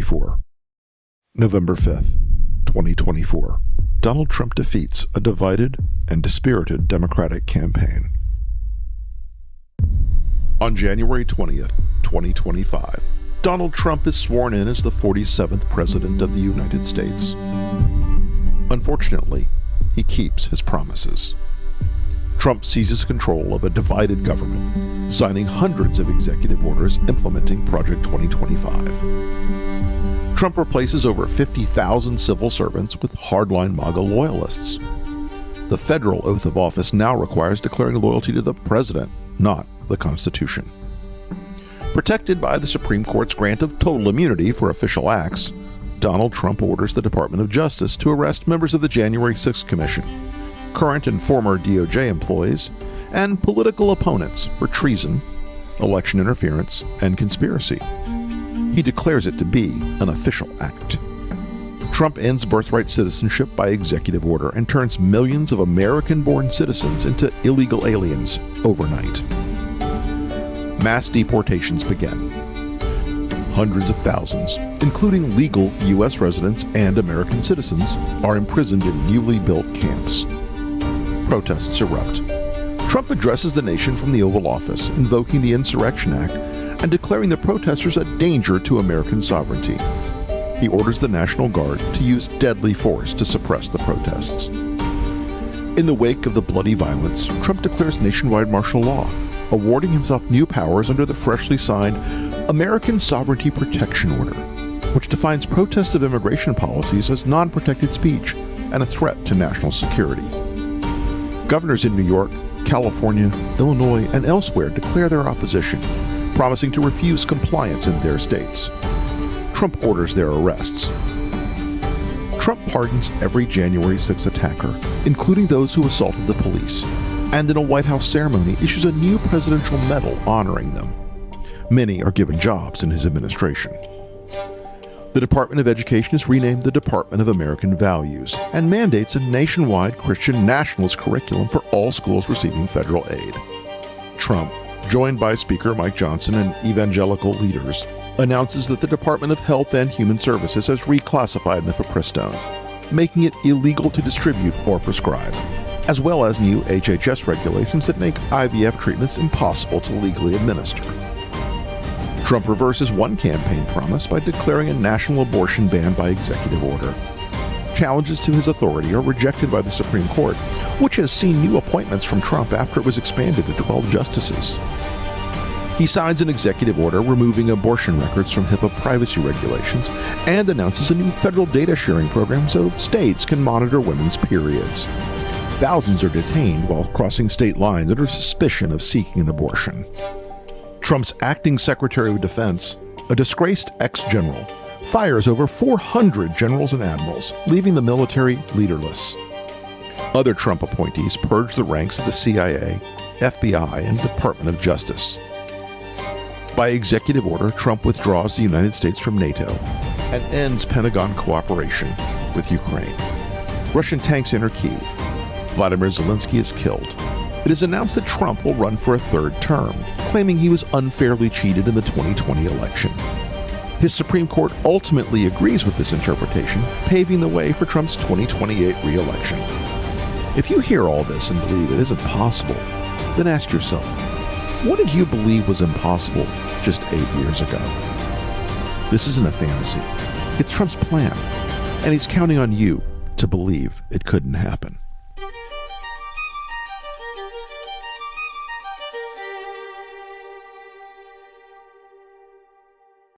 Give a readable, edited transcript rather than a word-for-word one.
2024. November 5th, 2024. Donald Trump defeats a divided and dispirited Democratic campaign. On January 20th, 2025, Donald Trump is sworn in as the 47th President of the United States. Unfortunately, he keeps his promises. Trump seizes control of a divided government, signing hundreds of executive orders implementing Project 2025. Trump replaces over 50,000 civil servants with hardline MAGA loyalists. The federal oath of office now requires declaring loyalty to the president, not the Constitution. Protected by the Supreme Court's grant of total immunity for official acts, Donald Trump orders the Department of Justice to arrest members of the January 6th Commission, current and former DOJ employees, and political opponents for treason, election interference, and conspiracy. He declares it to be an official act. Trump ends birthright citizenship by executive order and turns millions of American-born citizens into illegal aliens overnight. Mass deportations begin. Hundreds of thousands, including legal U.S. residents and American citizens, are imprisoned in newly built camps. Protests erupt. Trump addresses the nation from the Oval Office, invoking the Insurrection Act and declaring the protesters a danger to American sovereignty. He orders the National Guard to use deadly force to suppress the protests. In the wake of the bloody violence, Trump declares nationwide martial law, awarding himself new powers under the freshly signed American Sovereignty Protection Order, which defines protest of immigration policies as non-protected speech and a threat to national security. Governors in New York, California, Illinois, and elsewhere declare their opposition, promising to refuse compliance in their states. Trump orders their arrests. Trump pardons every January 6 attacker, including those who assaulted the police, and in a White House ceremony issues a new presidential medal honoring them. Many are given jobs in his administration. The Department of Education is renamed the Department of American Values and mandates a nationwide Christian nationalist curriculum for all schools receiving federal aid. Trump, joined by Speaker Mike Johnson and evangelical leaders, announces that the Department of Health and Human Services has reclassified mifepristone, making it illegal to distribute or prescribe, as well as new HHS regulations that make IVF treatments impossible to legally administer. Trump reverses one campaign promise by declaring a national abortion ban by executive order. Challenges to his authority are rejected by the Supreme Court, which has seen new appointments from Trump after it was expanded to 12 justices. He signs an executive order removing abortion records from HIPAA privacy regulations and announces a new federal data sharing program so states can monitor women's periods. Thousands are detained while crossing state lines under suspicion of seeking an abortion. Trump's acting Secretary of Defense, a disgraced ex-general, fires over 400 generals and admirals, leaving the military leaderless. Other Trump appointees purge the ranks of the CIA, FBI, and Department of Justice. By executive order, Trump withdraws the United States from NATO and ends Pentagon cooperation with Ukraine. Russian tanks enter Kyiv. Vladimir Zelensky is killed. It is announced that Trump will run for a third term, claiming he was unfairly cheated in the 2020 election. His Supreme Court ultimately agrees with this interpretation, paving the way for Trump's 2028 re-election. If you hear all this and believe it isn't possible, then ask yourself, what did you believe was impossible just 8 years ago? This isn't a fantasy. It's Trump's plan, and he's counting on you to believe it couldn't happen.